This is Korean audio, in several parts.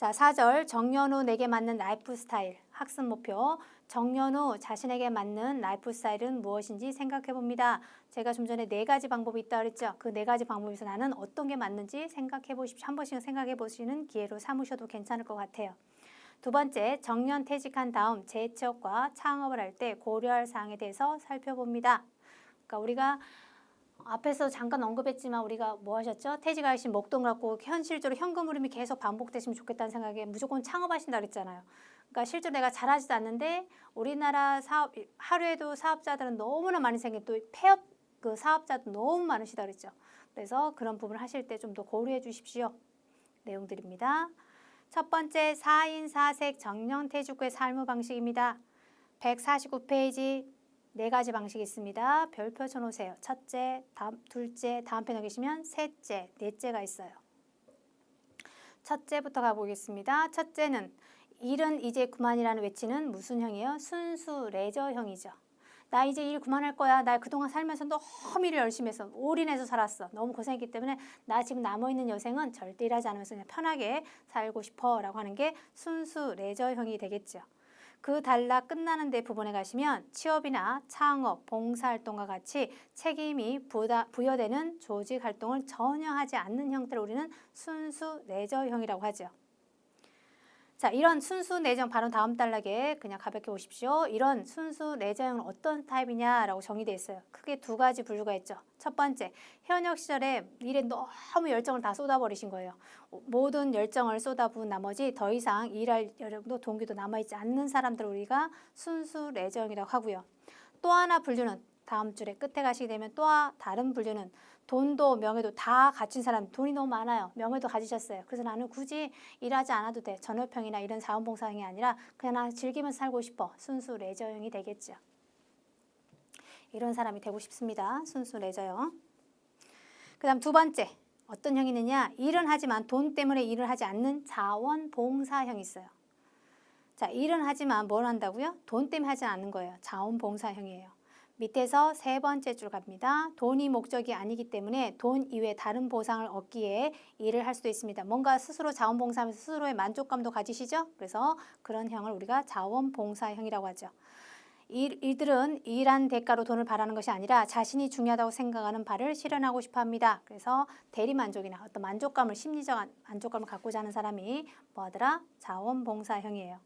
자, 4절 정년 후 내게 맞는 라이프 스타일 학습 목표. 정년 후 자신에게 맞는 라이프 스타일은 무엇인지 생각해 봅니다. 제가 좀 전에 4가지 방법이 있다고 그랬죠. 그 4가지 방법에서 나는 어떤 게 맞는지 생각해 보십시오. 한 번씩은 생각해 보시는 기회로 삼으셔도 괜찮을 것 같아요. 두 번째, 정년 퇴직한 다음 재취업과 창업을 할 때 고려할 사항에 대해서 살펴봅니다. 그러니까 우리가 앞에서 잠깐 언급했지만 우리가 뭐 하셨죠? 퇴직하신 목돈 갖고 현실적으로 현금 흐름이 계속 반복되시면 좋겠다는 생각에 무조건 창업하신다 그랬잖아요. 그러니까 실제로 내가 잘하지도 않는데 우리나라 사업 하루에도 사업자들은 너무나 많이 생긴 또 폐업 그 사업자도 너무 많으시다 그랬죠. 그래서 그런 부분을 하실 때 좀 더 고려해 주십시오. 내용들입니다. 첫 번째 4인 4색 정년 퇴직 후의 삶의 방식입니다. 149페이지 4가지 방식이 있습니다. 별표 쳐놓으세요. 첫째, 둘째, 다음 편에 계시면 셋째, 넷째가 있어요. 첫째부터 가보겠습니다. 첫째는 일은 이제 그만이라는 외치는 무슨 형이에요? 순수 레저형이죠. 나 이제 일 그만할 거야. 나 그동안 살면서 너무 일을 열심히 했어. 올인해서 살았어. 너무 고생했기 때문에 나 지금 남아있는 여생은 절대 일하지 않으면서 그냥 편하게 살고 싶어 라고 하는 게 순수 레저형이 되겠죠. 그 단락 끝나는 데 부분에 가시면 취업이나 창업, 봉사활동과 같이 책임이 부여되는 조직활동을 전혀 하지 않는 형태를 우리는 순수 레저형이라고 하죠. 자, 이런 순수 내정 바로 다음 단락에 그냥 가볍게 보십시오. 이런 순수 내정은 어떤 타입이냐라고 정의되어 있어요. 크게 2가지 분류가 있죠. 첫 번째, 현역 시절에 일에 너무 열정을 다 쏟아버리신 거예요. 모든 열정을 쏟아부은 나머지 더 이상 일할 여력도 동기도 남아있지 않는 사람들을 우리가 순수 내정이라고 하고요. 또 하나 분류는 다음 줄에 끝에 가시게 되면 또 다른 분류는 돈도 명예도 다 갖춘 사람, 돈이 너무 많아요. 명예도 가지셨어요. 그래서 나는 굳이 일하지 않아도 돼. 전업형이나 이런 자원봉사형이 아니라 그냥 나 즐기면서 살고 싶어. 순수 레저형이 되겠죠. 이런 사람이 되고 싶습니다. 순수 레저형. 그 다음 두 번째, 어떤 형이 있느냐? 일은 하지만 돈 때문에 일을 하지 않는 자원봉사형이 있어요. 자, 일은 하지만 뭘 한다고요? 돈 때문에 하지 않는 거예요. 자원봉사형이에요. 밑에서 3번째 줄 갑니다. 돈이 목적이 아니기 때문에 돈 이외에 다른 보상을 얻기에 일을 할 수도 있습니다. 뭔가 스스로 자원봉사하면서 스스로의 만족감도 가지시죠? 그래서 그런 형을 우리가 자원봉사형이라고 하죠. 이들은 일한 대가로 돈을 바라는 것이 아니라 자신이 중요하다고 생각하는 바를 실현하고 싶어 합니다. 그래서 대리만족이나 어떤 만족감을, 심리적 만족감을 갖고자 하는 사람이 뭐하더라? 자원봉사형이에요.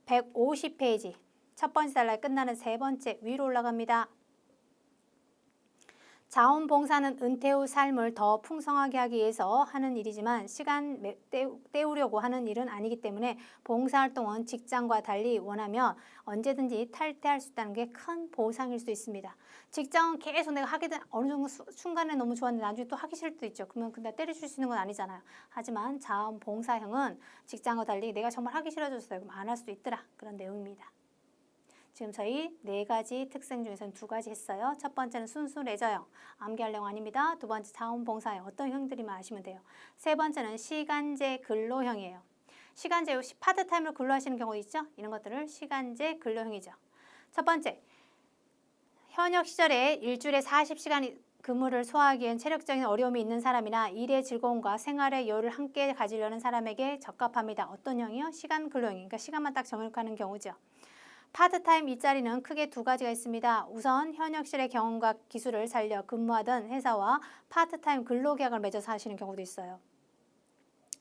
150페이지. 첫 번째 단락에 끝나는 3번째 위로 올라갑니다. 자원봉사는 은퇴 후 삶을 더 풍성하게 하기 위해서 하는 일이지만 시간 때우려고 하는 일은 아니기 때문에 봉사활동은 직장과 달리 원하면 언제든지 탈퇴할 수 있다는 게 큰 보상일 수 있습니다. 직장은 계속 내가 하게 된 어느 정도 순간에 너무 좋았는데 나중에 또 하기 싫을 수도 있죠. 그러면 근데 때려줄 수 있는 건 아니잖아요. 하지만 자원봉사형은 직장과 달리 내가 정말 하기 싫어졌어요. 그럼 안 할 수도 있더라. 그런 내용입니다. 지금 저희 4가지 특성 중에서는 2가지 했어요. 첫 번째는 순수 레저형, 암기할 내용 아닙니다. 두 번째 자원봉사형, 어떤 형들이만 아시면 돼요. 세 번째는 시간제 근로형이에요. 시간제, 파트타임으로 근로하시는 경우도 있죠? 이런 것들을 시간제 근로형이죠. 첫 번째, 현역 시절에 일주일에 40시간 근무를 소화하기 위한 체력적인 어려움이 있는 사람이나 일의 즐거움과 생활의 여유를 함께 가지려는 사람에게 적합합니다. 어떤 형이요? 시간 근로형, 그러니까 시간만 딱 정해놓고 하는 경우죠. 파트타임 일자리는 크게 2가지가 있습니다. 우선 현역 시절의 경험과 기술을 살려 근무하던 회사와 파트타임 근로계약을 맺어서 하시는 경우도 있어요.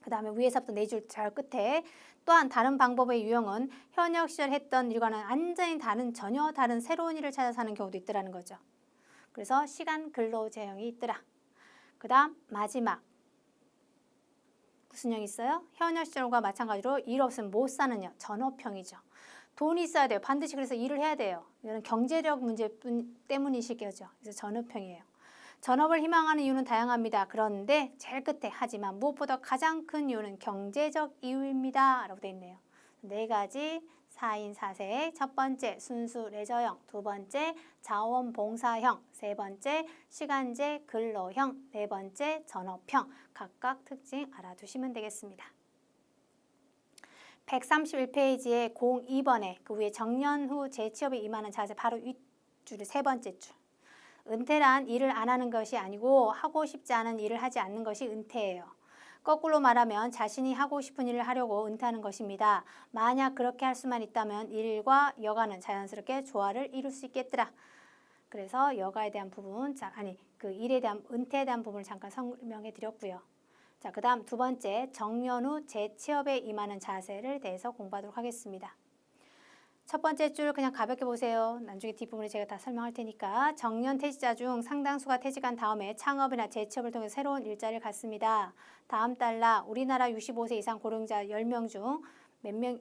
그 다음에 위에서부터 4줄 잘 끝에 또한 다른 방법의 유형은 현역 시절 했던 일과는 완전히 다른 전혀 다른 새로운 일을 찾아서 하는 경우도 있더라는 거죠. 그래서 시간 근로 제형이 있더라. 그 다음 마지막 무슨 형이 있어요? 현역 시절과 마찬가지로 일 없으면 못 사는 형, 전업형이죠. 돈이 있어야 돼요. 반드시 그래서 일을 해야 돼요. 이거는 경제력 문제 때문이실 거죠. 그래서 전업형이에요. 전업을 희망하는 이유는 다양합니다. 그런데 제일 끝에 하지만 무엇보다 가장 큰 이유는 경제적 이유입니다. 라고 되어 있네요. 4가지 4인 4색, 첫 번째 순수 레저형, 두 번째 자원봉사형, 세 번째 시간제 근로형, 네 번째 전업형, 각각 특징 알아두시면 되겠습니다. 131페이지에 02번에 그 위에 정년 후 재취업에 임하는 자세 바로 윗줄의 3번째 줄. 은퇴란 일을 안 하는 것이 아니고 하고 싶지 않은 일을 하지 않는 것이 은퇴예요. 거꾸로 말하면 자신이 하고 싶은 일을 하려고 은퇴하는 것입니다. 만약 그렇게 할 수만 있다면 일과 여가는 자연스럽게 조화를 이룰 수 있겠더라. 그래서 여가에 대한 부분, 그 일에 대한 은퇴에 대한 부분을 잠깐 설명해 드렸고요. 자, 그 다음 두 번째, 정년 후 재취업에 임하는 자세를 대해서 공부하도록 하겠습니다. 첫 번째 줄 그냥 가볍게 보세요. 나중에 뒷부분에 제가 다 설명할 테니까. 정년 퇴직자 중 상당수가 퇴직한 다음에 창업이나 재취업을 통해 새로운 일자리를 갖습니다. 다음 달라 우리나라 65세 이상 고령자 10명 중 몇 명?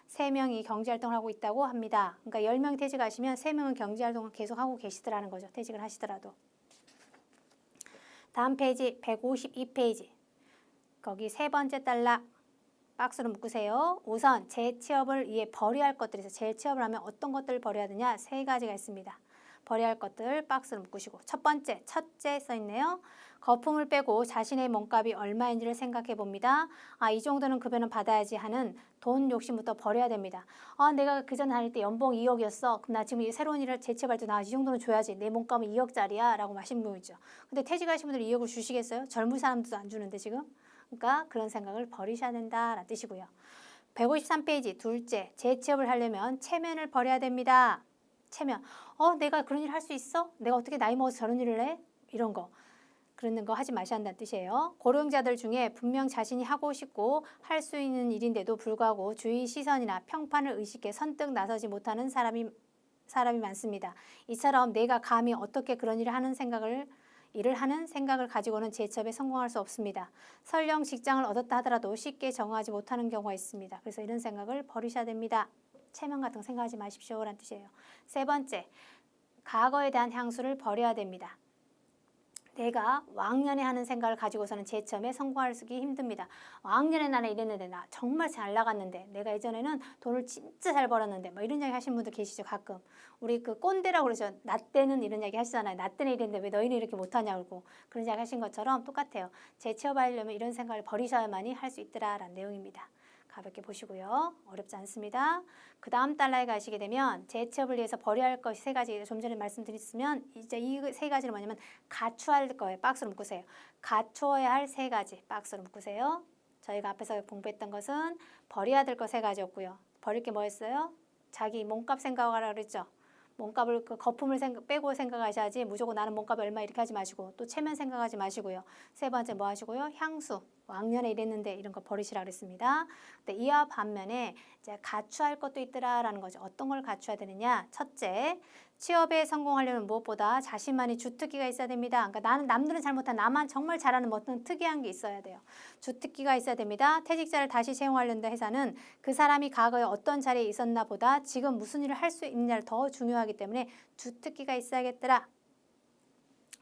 3명이 경제활동을 하고 있다고 합니다. 그러니까 10명이 퇴직하시면 3명은 경제활동을 계속 하고 계시더라는 거죠. 퇴직을 하시더라도. 다음 페이지 152페이지. 거기 세 번째 달라. 박스로 묶으세요. 우선 재취업을 위해 버려야 할 것들이 있어요. 재취업을 하면 어떤 것들을 버려야 되냐? 세 가지가 있습니다. 버려야 할 것들 박스로 묶으시고 첫 번째, 첫째 써있네요. 거품을 빼고 자신의 몸값이 얼마인지를 생각해 봅니다. 이 정도는 급여는 받아야지 하는 돈 욕심부터 버려야 됩니다. 내가 그전 다닐 때 연봉 2억이었어. 그럼 나 지금 새로운 일을 재취업할 때 나 이 정도는 줘야지. 내 몸값은 2억짜리야 라고 하시는 분 있죠. 근데 퇴직하신 분들 2억을 주시겠어요? 젊은 사람들도 안 주는데 지금. 그러니까 그런 생각을 버리셔야 된다라는 뜻이고요. 153페이지 둘째, 재취업을 하려면 체면을 버려야 됩니다. 체면. 내가 그런 일 할 수 있어? 내가 어떻게 나이 먹어서 저런 일을 해? 이런 거. 그런 거 하지 마셔야 한다는 뜻이에요. 고령자들 중에 분명 자신이 하고 싶고 할 수 있는 일인데도 불구하고 주위 시선이나 평판을 의식해 선뜻 나서지 못하는 사람이 많습니다. 이처럼 내가 감히 어떻게 그런 일을 하는 생각을 가지고는 재취업에 성공할 수 없습니다. 설령 직장을 얻었다 하더라도 쉽게 적응하지 못하는 경우가 있습니다. 그래서 이런 생각을 버리셔야 됩니다. 체면 같은 거 생각하지 마십시오 라는 뜻이에요. 세 번째, 과거에 대한 향수를 버려야 됩니다. 내가 왕년에 하는 생각을 가지고서는 재취업에 성공하기 힘듭니다. 왕년에 나는 이랬는데 나 정말 잘 나갔는데 내가 예전에는 돈을 진짜 잘 벌었는데 뭐 이런 이야기 하시는 분들 계시죠 가끔. 우리 그 꼰대라고 그러죠. 나 때는 이런 이야기 하시잖아요. 나 때는 이랬는데 왜 너희는 이렇게 못하냐고 그런 이야기 하신 것처럼 똑같아요. 재취업하려면 이런 생각을 버리셔야만이 할 수 있더라라는 내용입니다. 가볍게 보시고요. 어렵지 않습니다. 그 다음 달러에 가시게 되면 재취업을 위해서 버려야 할 것이 세 가지 좀 전에 말씀드렸으면 이제 이 세 가지는 뭐냐면 갖춰야 할 거예요. 박스로 묶으세요. 갖춰야 할 세 가지 박스로 묶으세요. 저희가 앞에서 공부했던 것은 버려야 될 거 세 가지였고요. 버릴 게 뭐였어요? 자기 몸값 생각하라 그랬죠. 몸값을 그 거품을 빼고 생각하셔야지 무조건 나는 몸값이 얼마 이렇게 하지 마시고 또 체면 생각하지 마시고요. 세 번째 뭐 하시고요? 향수. 왕년에 이랬는데 이런 거 버리시라 그랬습니다. 근데 이와 반면에 이제 갖춰야 할 것도 있더라라는 거죠. 어떤 걸 갖춰야 되느냐? 첫째, 취업에 성공하려면 무엇보다 자신만의 주특기가 있어야 됩니다. 그러니까 나는 남들은 잘 못한 나만 정말 잘하는 어떤 특이한 게 있어야 돼요. 주특기가 있어야 됩니다. 퇴직자를 다시 채용하려는 회사는 그 사람이 과거에 어떤 자리에 있었나 보다 지금 무슨 일을 할 수 있느냐를 더 중요하기 때문에 주특기가 있어야겠더라.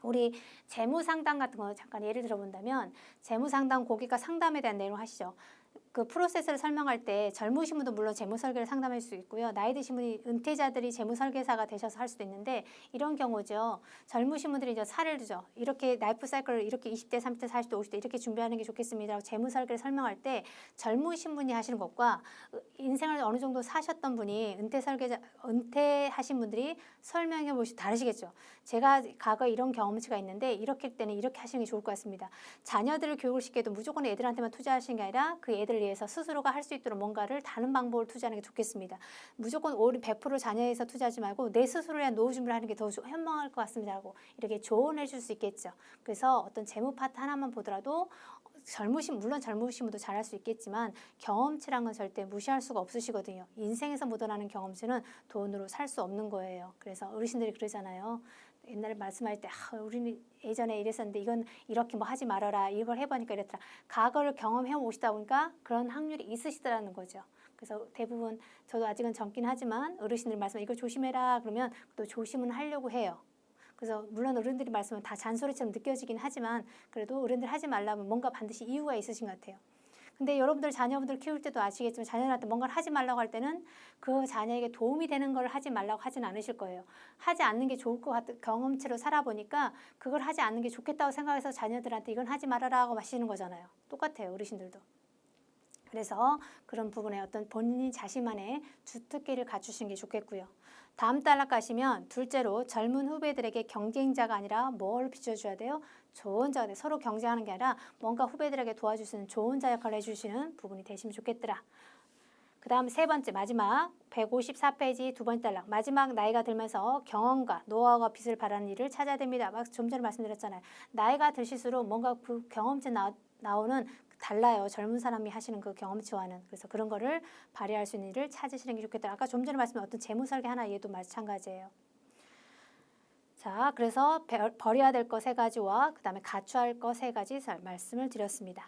우리 재무상담 같은 거 잠깐 예를 들어본다면 재무상담 고객과 상담에 대한 내용을 하시죠. 그 프로세스를 설명할 때 젊으신 분도 물론 재무 설계를 상담할 수 있고요. 나이 드신 분이 은퇴자들이 재무 설계사가 되셔서 할 수도 있는데 이런 경우죠. 젊으신 분들이 이제 사례를 두죠. 이렇게 라이프 사이클을 이렇게 20대, 30대, 40대, 50대 이렇게 준비하는 게 좋겠습니다. 재무 설계를 설명할 때 젊으신 분이 하시는 것과 인생을 어느 정도 사셨던 분이 은퇴하신 분들이 설명해 보시 다르시겠죠. 제가 과거에 이런 경험치가 있는데 이렇게 때는 이렇게 하시는 게 좋을 것 같습니다. 자녀들을 교육을 시켜도 무조건 애들한테만 투자하시는 게 아니라 그 애들을 위해서 스스로가 할 수 있도록 뭔가를 다른 방법을 투자하는 게 좋겠습니다. 무조건 100% 자녀에서 투자하지 말고 내 스스로에 대한 노후 준비를 하는 게 더 현명할 것 같습니다 하고 이렇게 조언해 줄 수 있겠죠. 그래서 어떤 재무 파트 하나만 보더라도 물론 젊으신 분도 잘할 수 있겠지만 경험치란 건 절대 무시할 수가 없으시거든요. 인생에서 묻어나는 경험치는 돈으로 살 수 없는 거예요. 그래서 어르신들이 그러잖아요. 옛날에 말씀할 때 우리는 예전에 이랬었는데 이건 이렇게 뭐 하지 말아라 이걸 해보니까 이랬더라. 과거를 경험해 오시다 보니까 그런 확률이 있으시더라는 거죠. 그래서 대부분 저도 아직은 젊긴 하지만 어르신들 말씀 이거 조심해라 그러면 또 조심은 하려고 해요. 그래서 물론 어른들이 말씀은 다 잔소리처럼 느껴지긴 하지만 그래도 어른들 하지 말라면 뭔가 반드시 이유가 있으신 것 같아요. 근데 여러분들 자녀분들 키울 때도 아시겠지만 자녀들한테 뭔가를 하지 말라고 할 때는 그 자녀에게 도움이 되는 걸 하지 말라고 하진 않으실 거예요. 하지 않는 게 좋을 것 같은 경험치로 살아보니까 그걸 하지 않는 게 좋겠다고 생각해서 자녀들한테 이건 하지 말아라고 하시는 거잖아요. 똑같아요. 어르신들도. 그래서 그런 부분에 어떤 본인 자신만의 주특기를 갖추시는 게 좋겠고요. 다음 단락 가시면 둘째로 젊은 후배들에게 경쟁자가 아니라 뭘 비춰줘야 돼요? 좋은 자가 돼. 서로 경쟁하는 게 아니라 뭔가 후배들에게 도와줄 수 있는 좋은 자 역할을 해주시는 부분이 되시면 좋겠더라. 그 다음 세 번째 마지막 154페이지 두 번째 단락 마지막 나이가 들면서 경험과 노하우가 빛을 발하는 일을 찾아야 됩니다. 막 좀 전에 말씀드렸잖아요. 나이가 드실수록 뭔가 그 경험치 나오는 달라요. 젊은 사람이 하시는 그 경험치와는. 그래서 그런 거를 발휘할 수 있는 일을 찾으시는 게 좋겠다. 아까 좀 전에 말씀드린 어떤 재무 설계 하나 얘도 마찬가지예요. 자, 그래서 버려야 될 거 세 가지와 그 다음에 갖춰야 할 거 세 가지 말씀을 드렸습니다.